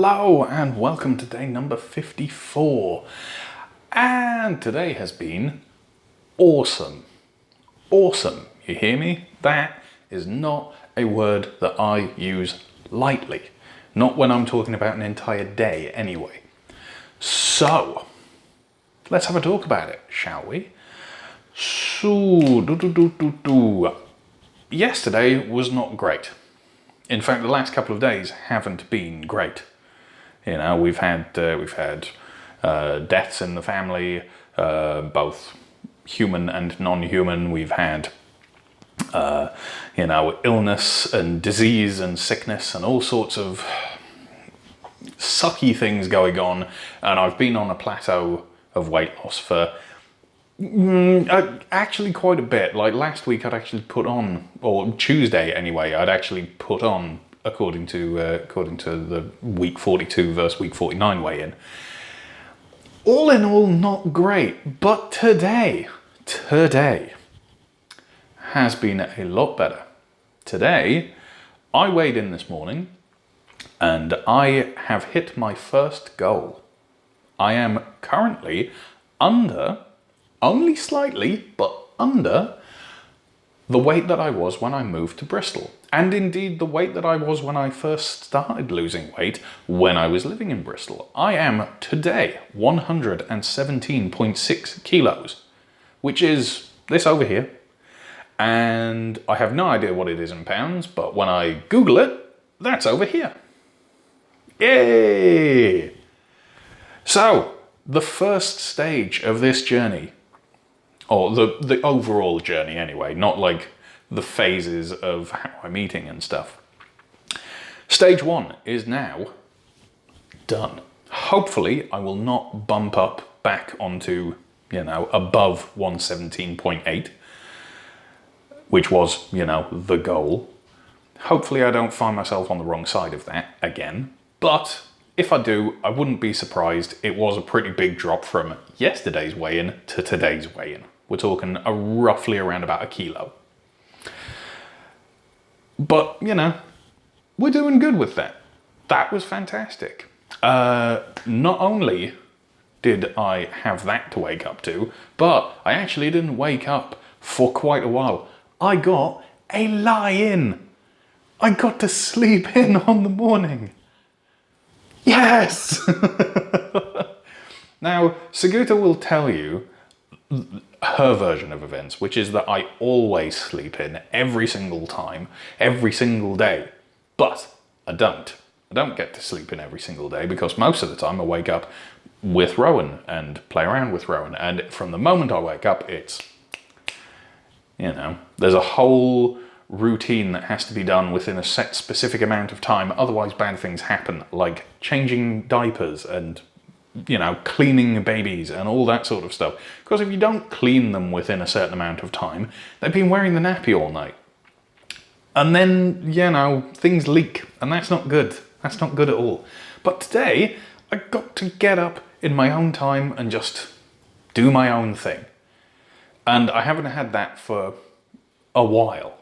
Hello and welcome to day number 54. And today has been awesome. Awesome. You hear me? That is not a word that I use lightly. Not when I'm talking about an entire day anyway. So, let's have a talk about it, shall we? So, yesterday was not great. In fact, the last couple of days haven't been great. You know, we've had deaths in the family, both human and non-human. We've had, illness and disease and sickness and all sorts of sucky things going on. And I've been on a plateau of weight loss for actually quite a bit. Like last week I'd actually put on, or Tuesday anyway, I'd actually put on, according to the week 42 versus week 49 weigh-in. All in all, not great, but today has been a lot better. Today, I weighed in this morning and I have hit my first goal. I am currently under, only slightly, but under the weight that I was when I moved to Bristol. And indeed the weight that I was when I first started losing weight when I was living in Bristol. I am today 117.6 kilos, which is this over here. And I have no idea what it is in pounds, but when I Google it, that's over here. Yay! So, the first stage of this journey, or the overall journey anyway, not like the phases of how I'm eating and stuff. Stage 1 is now done. Hopefully I will not bump up back onto, above 117.8, which was, the goal. Hopefully I don't find myself on the wrong side of that again. But if I do, I wouldn't be surprised. It was a pretty big drop from yesterday's weigh-in to today's weigh-in. We're talking roughly around about a kilo. But, we're doing good with that. That was fantastic. Not only did I have that to wake up to, but I actually didn't wake up for quite a while. I got a lie-in. I got to sleep in on the morning. Yes! Now, Saguta will tell you her version of events, which is that I always sleep in every single time, every single day. But I don't. I don't get to sleep in every single day because most of the time I wake up with Rowan and play around with Rowan. And from the moment I wake up, it's, there's a whole routine that has to be done within a set specific amount of time. Otherwise bad things happen, like changing diapers and cleaning babies and all that sort of stuff. Because if you don't clean them within a certain amount of time, they've been wearing the nappy all night. And then, things leak. And that's not good. That's not good at all. But today, I got to get up in my own time and just do my own thing. And I haven't had that for a while.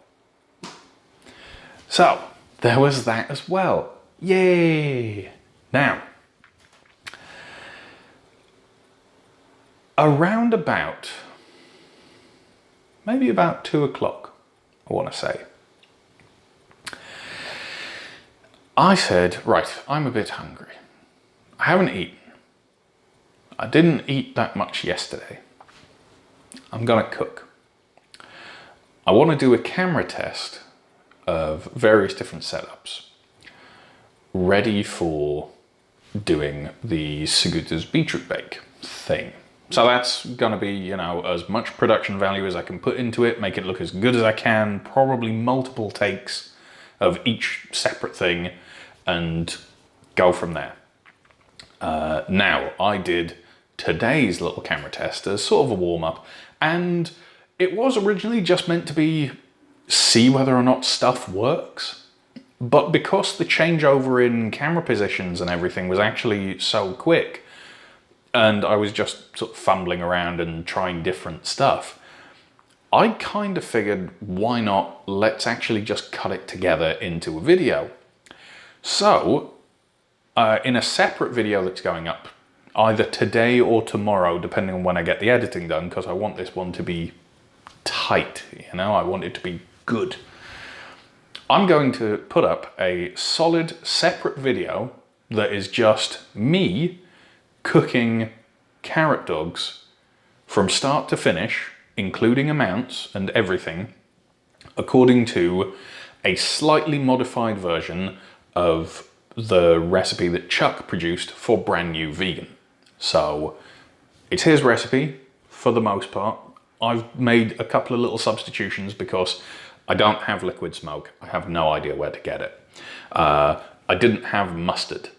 So, there was that as well. Yay! Now, around about, maybe about 2 o'clock, I want to say, I said, right, I'm a bit hungry. I haven't eaten. I didn't eat that much yesterday. I'm going to cook. I want to do a camera test of various different setups, ready for doing the Saguta's beetroot bake thing. So that's going to be, as much production value as I can put into it, make it look as good as I can, probably multiple takes of each separate thing, and go from there. Now, I did today's little camera test as sort of a warm-up, and it was originally just meant to be see whether or not stuff works. But because the changeover in camera positions and everything was actually so quick, and I was just sort of fumbling around and trying different stuff, I kind of figured, why not, let's actually just cut it together into a video. So in a separate video that's going up either today or tomorrow, depending on when I get the editing done, because I want this one to be tight, you know, I want it to be good. I'm going to put up a solid separate video that is just me cooking carrot dogs from start to finish, including amounts and everything, according to a slightly modified version of the recipe that Chuck produced for Brand New Vegan. So it's his recipe for the most part. I've made a couple of little substitutions because I don't have liquid smoke. I have no idea where to get it. I didn't have mustard.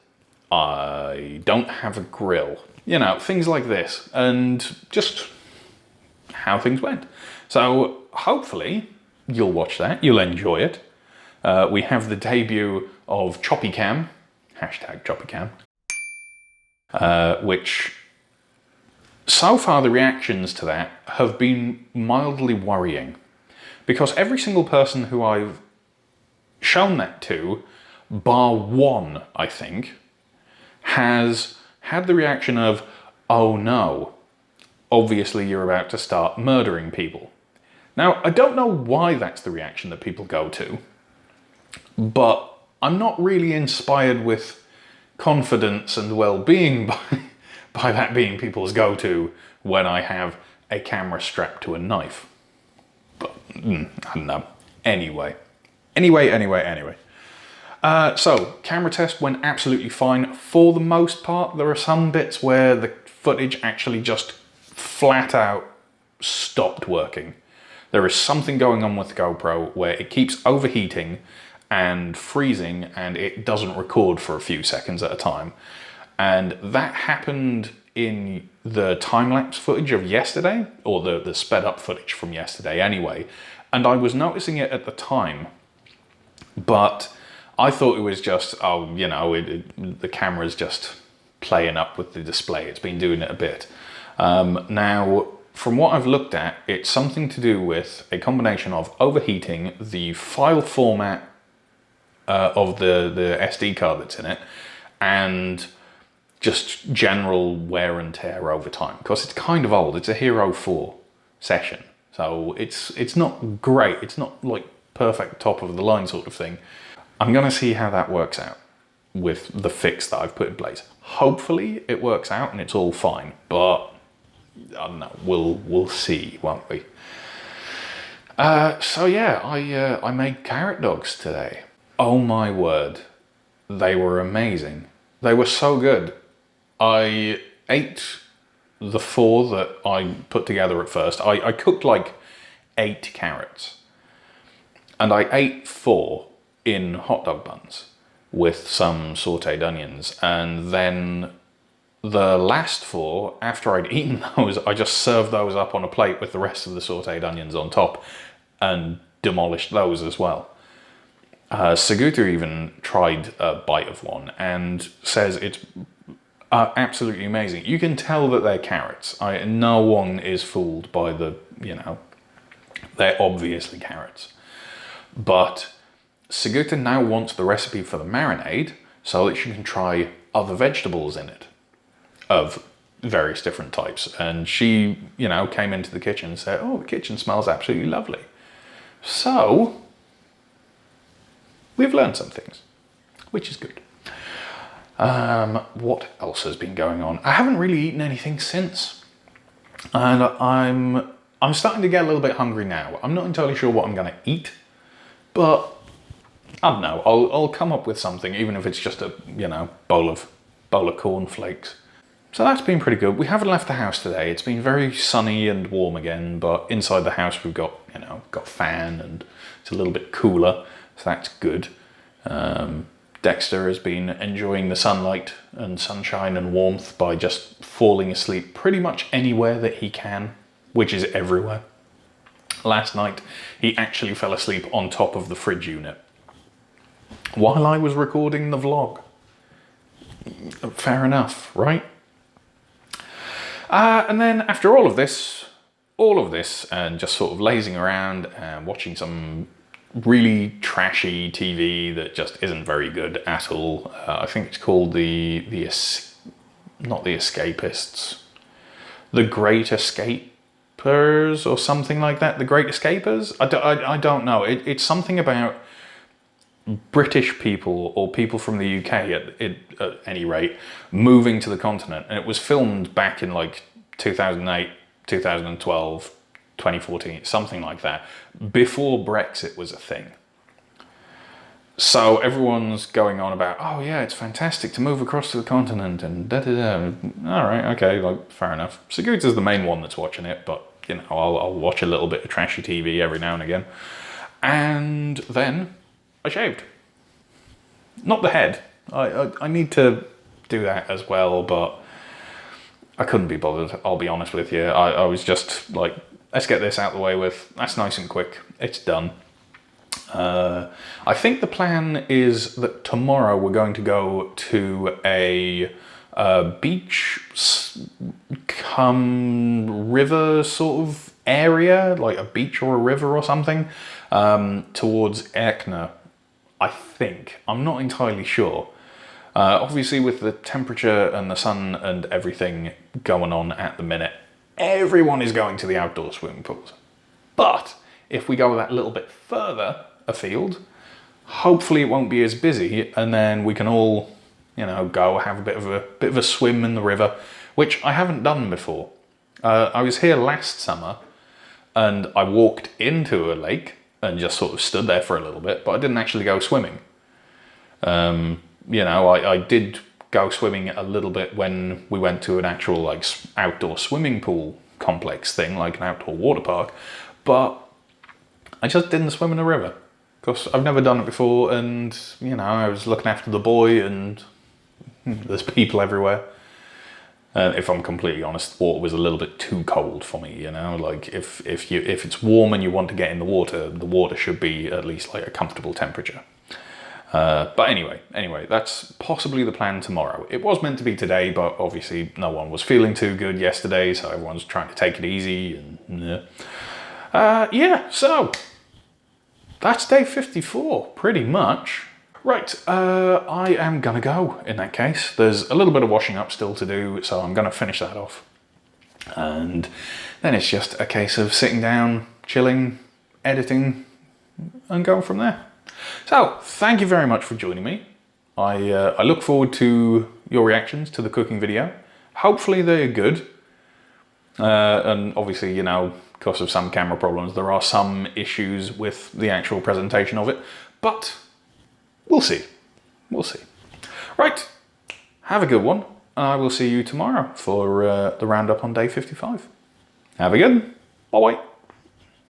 I don't have a grill. You know, things like this, and just how things went. So hopefully you'll watch that, you'll enjoy it. We have the debut of ChoppyCam, #ChoppyCam, which so far the reactions to that have been mildly worrying, because every single person who I've shown that to, bar one, I think, has had the reaction of, oh no, obviously you're about to start murdering people. Now, I don't know why that's the reaction that people go to, but I'm not really inspired with confidence and well-being by that being people's go-to when I have a camera strapped to a knife. But, I don't know. Anyway. So, camera test went absolutely fine. For the most part, there are some bits where the footage actually just flat out stopped working. There is something going on with the GoPro where it keeps overheating and freezing, and it doesn't record for a few seconds at a time. And that happened in the time-lapse footage of yesterday, or the sped-up footage from yesterday anyway. And I was noticing it at the time, but I thought it was just, oh, you know, the camera's just playing up with the display. It's been doing it a bit. Now, from what I've looked at, it's something to do with a combination of overheating, the file format of the SD card that's in it, and just general wear and tear over time. Because it's kind of old. It's a Hero 4 session. So it's not great. It's not like perfect top of the line sort of thing. I'm going to see how that works out with the fix that I've put in place. Hopefully it works out and it's all fine, but I don't know, we'll see, won't we? So yeah, I made carrot dogs today. Oh my word, they were amazing. They were so good. I ate the 4 that I put together at first. I cooked like 8 carrots, and I ate 4 in hot dog buns with some sauteed onions, and then the last 4, after I'd eaten those, I just served those up on a plate with the rest of the sauteed onions on top and demolished those as well. Seguta even tried a bite of one and says it's absolutely amazing. You can tell that they're carrots. No one is fooled by the, you know, they're obviously carrots. But Seguta now wants the recipe for the marinade so that she can try other vegetables in it of various different types. And she, you know, came into the kitchen and said, oh, the kitchen smells absolutely lovely. So we've learned some things, which is good. What else has been going on? I haven't really eaten anything since, and I'm starting to get a little bit hungry now. I'm not entirely sure what I'm going to eat, but I don't know. I'll come up with something, even if it's just a, you know, bowl of cornflakes. So that's been pretty good. We haven't left the house today. It's been very sunny and warm again, but inside the house we've got, you know, fan, and it's a little bit cooler, so that's good. Dexter has been enjoying the sunlight and sunshine and warmth by just falling asleep pretty much anywhere that he can, which is everywhere. Last night, he actually fell asleep on top of the fridge unit while I was recording the vlog. Fair enough, right? And then after all of this, and just sort of lazing around and watching some really trashy TV that just isn't very good at all. I think it's called not the Escapists, the Great Escapers or something like that. The Great Escapers? I don't know. It's something about British people or people from the UK at any rate moving to the continent, and it was filmed back in like 2008, 2012, 2014, something like that, before Brexit was a thing. So everyone's going on about, oh yeah, it's fantastic to move across to the continent and da-da-da. All right, okay, like, fair enough. Saguta's the main one that's watching it, but, you know, I'll watch a little bit of trashy TV every now and again. And then I shaved. Not the head. I need to do that as well, but I couldn't be bothered, I'll be honest with you. I was just like, let's get this out of the way with. That's nice and quick. It's done. I think the plan is that tomorrow we're going to go to a beach come river sort of area, like a beach or a river or something, towards Erkner, I think. I'm not entirely sure. Obviously with the temperature and the sun and everything going on at the minute, everyone is going to the outdoor swimming pools. But if we go that little bit further afield, hopefully it won't be as busy, and then we can all, you know, go have a bit of a swim in the river, which I haven't done before. I was here last summer and I walked into a lake and just sort of stood there for a little bit, but I didn't actually go swimming. You know, I did go swimming a little bit when we went to an actual like outdoor swimming pool complex thing, like an outdoor water park, but I just didn't swim in the river because I've never done it before, and you know, I was looking after the boy and there's people everywhere. If I'm completely honest, the water was a little bit too cold for me, you know, like if it's warm and you want to get in the water should be at least like a comfortable temperature. But anyway, that's possibly the plan tomorrow. It was meant to be today, but obviously no one was feeling too good yesterday, so everyone's trying to take it easy. And yeah, so that's day 54, pretty much. Right, I am gonna go in that case. There's a little bit of washing up still to do, so I'm gonna finish that off. And then it's just a case of sitting down, chilling, editing, and going from there. So, thank you very much for joining me. I look forward to your reactions to the cooking video. Hopefully they're good. And obviously, you know, because of some camera problems, there are some issues with the actual presentation of it. But we'll see. We'll see. Right, have a good one. I will see you tomorrow for the roundup on day 55. Have a good one. Bye-bye.